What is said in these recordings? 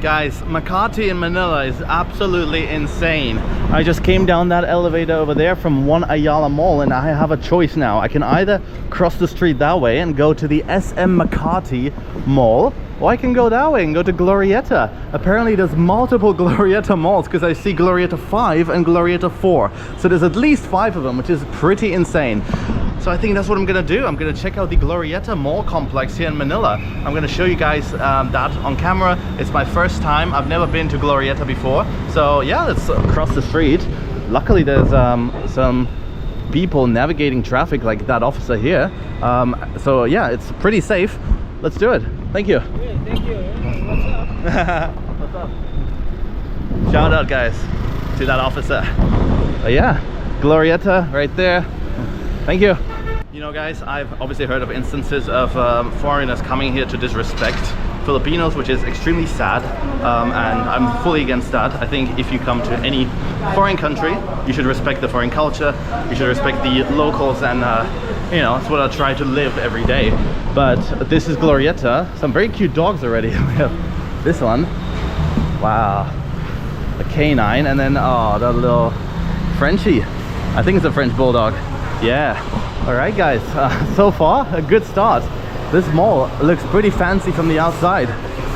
Guys, Makati in Manila is absolutely insane. I just came down that elevator over there from One Ayala Mall, and I have a choice now. I can either cross the street that way and go to the SM Makati Mall, or I can go that way and go to Glorietta. Apparently there's multiple Glorietta malls because I see Glorietta 5 and Glorietta 4. So there's at least 5 of them, which is pretty insane. So I think that's what I'm gonna do. I'm gonna check out the Glorietta Mall complex here in Manila. I'm gonna show you guys that on camera. It's my first time. I've never been to Glorietta before. So yeah, let's cross the street. Luckily there's some people navigating traffic, like that officer here. So yeah, it's pretty safe. Let's do it. Thank you. Yeah, thank you. What's up? What's up? Shout out, guys, to that officer. Yeah, Glorietta right there. Thank you. You know, guys, I've obviously heard of instances of foreigners coming here to disrespect Filipinos, which is extremely sad, and I'm fully against that. I think if you come to any foreign country, you should respect the foreign culture, you should respect the locals, and you know, it's what I try to live every day. But this is Glorietta. Some very cute dogs already. We have this one. Wow. A canine, and then, oh, that little Frenchie. I think it's a French bulldog. Yeah. All right, guys, so far a good start. This mall looks pretty fancy from the outside.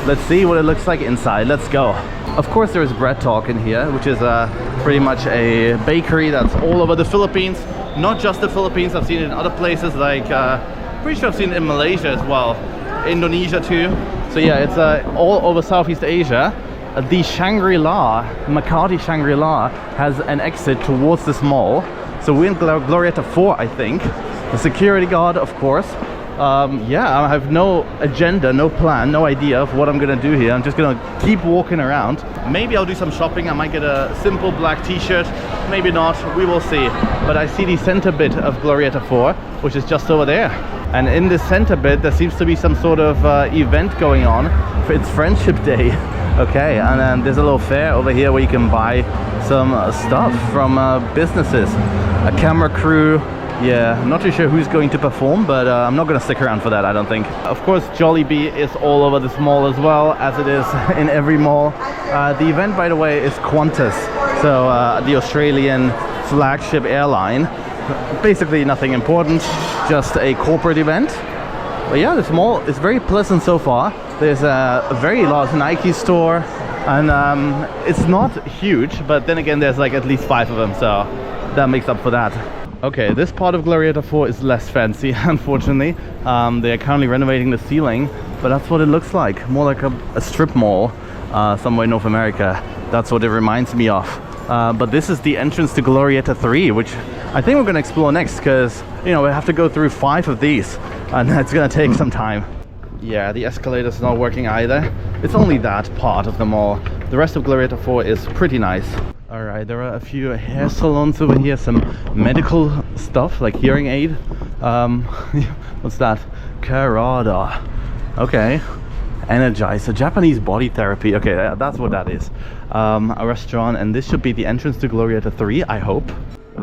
Let's see what it looks like inside. Let's go. Of course there is Bread Talk in here, which is pretty much a bakery that's all over the Philippines. Not just the Philippines, I've seen it in other places, like pretty sure I've seen it in Malaysia as well, Indonesia too. So yeah, it's all over Southeast Asia. The Shangri-La, Makati Shangri-La, has an exit towards this mall. So we're in Glorietta 4, I think. The security guard, of course. Yeah, I have no agenda, no plan, no idea of what I'm gonna do here. I'm just gonna keep walking around. Maybe I'll do some shopping. I might get a simple black t-shirt, maybe not, we will see. But I see the center bit of Glorietta 4, which is just over there. And in this center bit, there seems to be some sort of event going on. It's Friendship Day. Okay, and then there's a little fair over here where you can buy some stuff from businesses. A camera crew. Yeah, I'm not too sure who's going to perform, but I'm not going to stick around for that, I don't think. Of course, Jollibee is all over this mall as well, as it is in every mall. The event, by the way, is Qantas, so the Australian flagship airline. Basically nothing important, just a corporate event. But yeah, this mall is very pleasant so far. There's a very large Nike store, and it's not huge, but then again there's like at least 5 of them, so that makes up for that. Okay, this part of Glorietta 4 is less fancy, unfortunately. They are currently renovating the ceiling, but that's what it looks like. More like a strip mall somewhere in North America. That's what it reminds me of. But this is the entrance to Glorietta 3, which I think we're going to explore next, because, you know, we have to go through 5 of these, and that's going to take some time. Yeah, the escalator's not working either. It's only that part of the mall. The rest of Glorietta 4 is pretty nice. Alright, there are a few hair salons over here, some medical stuff like hearing aid. What's that? Karada. Okay. Energize, a Japanese body therapy. Okay, that's what that is. A restaurant, and this should be the entrance to Glorietta 3, I hope.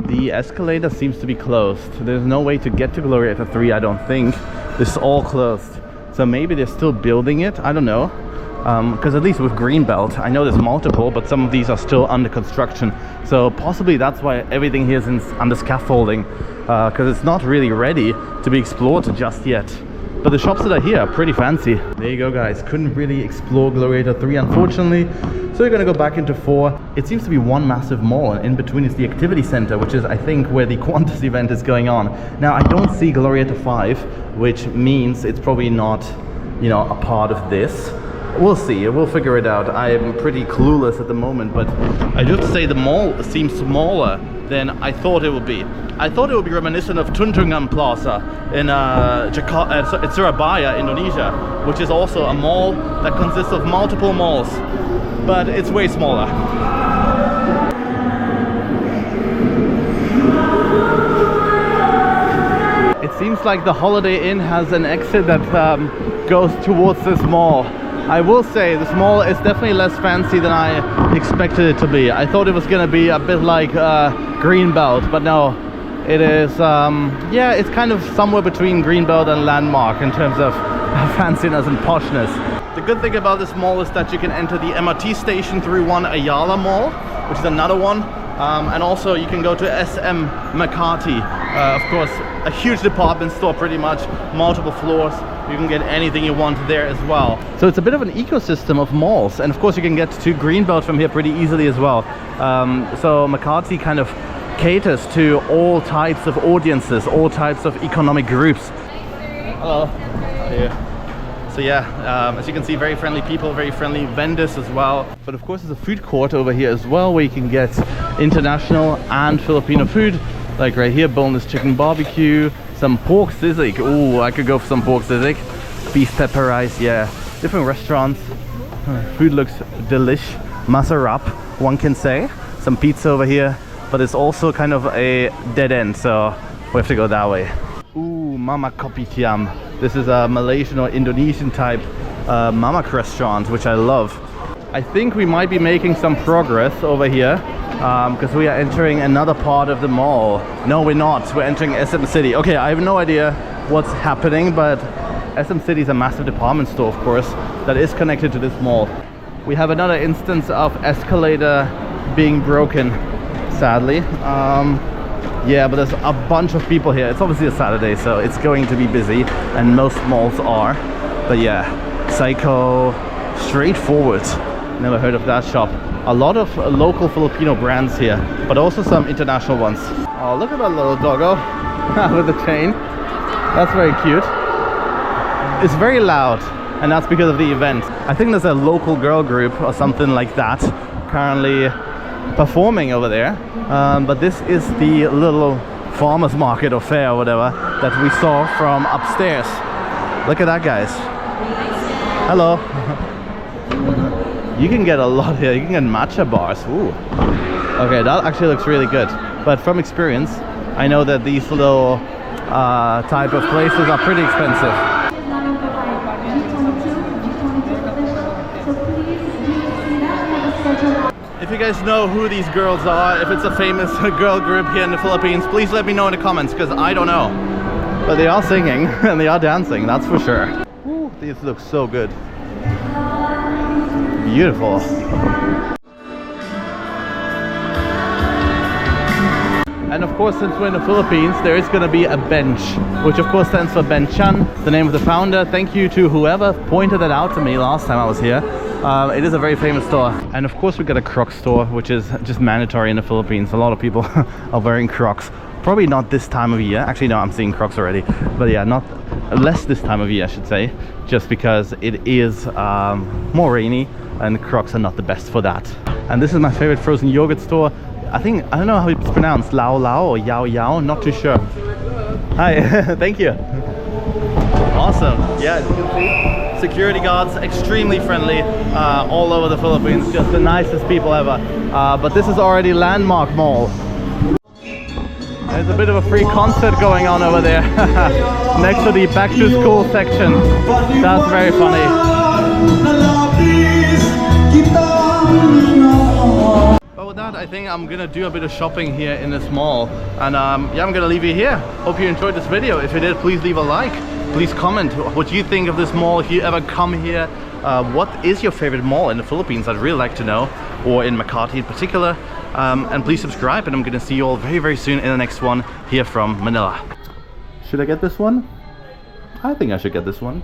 The escalator seems to be closed. There's no way to get to Glorietta 3, I don't think. This is all closed. So maybe they're still building it, I don't know. Because at least with Greenbelt, I know there's multiple, but some of these are still under construction. So possibly that's why everything here is under scaffolding, because it's not really ready to be explored just yet. But the shops that are here are pretty fancy. There you go, guys. Couldn't really explore Glorietta 3, unfortunately. So we're gonna go back into 4. It seems to be one massive mall, and in between is the activity center, which is, I think, where the Qantas event is going on. Now, I don't see Glorietta 5, which means it's probably not, you know, a part of this. We'll see, we'll figure it out. I'm pretty clueless at the moment, but I do have to say the mall seems smaller than I thought it would be. I thought it would be reminiscent of Tunjungan Plaza in Surabaya, Indonesia, which is also a mall that consists of multiple malls, but it's way smaller. It seems like the Holiday Inn has an exit that goes towards this mall. I will say this mall is definitely less fancy than I expected it to be. I thought it was gonna be a bit like Greenbelt, but no, it is, yeah, it's kind of somewhere between Greenbelt and Landmark in terms of fanciness and poshness. The The good thing about this mall is that you can enter the MRT station through One Ayala Mall, which is another one. And also you can go to SM Makati. Of course, a huge department store pretty much, multiple floors. You can get anything you want there as well. So it's a bit of an ecosystem of malls. And of course you can get to Greenbelt from here pretty easily as well. So Makati kind of caters to all types of audiences, all types of economic groups. Hello. Hi. So yeah, as you can see, very friendly people, very friendly vendors as well. But of course there's a food court over here as well, where you can get international and Filipino food. Like right here, boneless chicken barbecue, some pork sisig. Ooh, I could go for some pork sisig. Beef pepper rice, yeah. Different restaurants. Food looks delish. Masarap, one can say. Some pizza over here, but it's also kind of a dead end, so we have to go that way. Ooh, Mama Kopitiam. This is a Malaysian or Indonesian type mamak restaurant, which I love. I think we might be making some progress over here because we are entering another part of the mall. No, we're not. We're entering SM City. Okay, I have no idea what's happening, but SM City is a massive department store, of course, that is connected to this mall. We have another instance of escalator being broken, sadly. Yeah, but there's a bunch of people here. It's obviously a Saturday, so it's going to be busy, and most malls are. But yeah, Psycho, straightforward. Never heard of that shop. A lot of local Filipino brands here, but also some international ones. Oh, look at that little doggo with the chain. That's very cute. It's very loud, and that's because of the event. I think there's a local girl group or something like that currently performing over there, but this is the little farmers market or fair or whatever that we saw from upstairs. Look at that, guys. Hello. You can get a lot here. You can get matcha bars. Ooh. Okay, that actually looks really good, but from experience I know that these little type of places are pretty expensive. If you guys know who these girls are, if it's a famous girl group here in the Philippines, please let me know in the comments, because I don't know. But they are singing and they are dancing, that's for sure. Ooh, these look so good. Beautiful. And of course, since we're in the Philippines, there is going to be a bench, which of course stands for Ben Chan, the name of the founder. Thank you to whoever pointed that out to me last time I was here. It is a very famous store. And of course we got a Crocs store, which is just mandatory in the Philippines. A lot of people are wearing Crocs. Probably not this time of year. Actually, no, I'm seeing Crocs already. But yeah, less this time of year, I should say, just because it is more rainy and Crocs are not the best for that. And this is my favorite frozen yogurt store. I don't know how it's pronounced, Lao Lao or Yao Yao, not too sure. Hi, thank you. Awesome. Yeah, as you can see, security guards, extremely friendly all over the Philippines, just the nicest people ever. But this is already Landmark Mall. There's a bit of a free concert going on over there next to the back to school section. That's very funny. But with that, I think I'm gonna do a bit of shopping here in this mall, and yeah, I'm gonna leave you here. Hope you enjoyed this video. If you did, please leave a like. Please comment what you think of this mall if you ever come here. What is your favorite mall in the Philippines? I'd really like to know, or in Makati in particular. And please subscribe, and I'm gonna see you all very, very soon in the next one here from Manila. Should I get this one? I think I should get this one.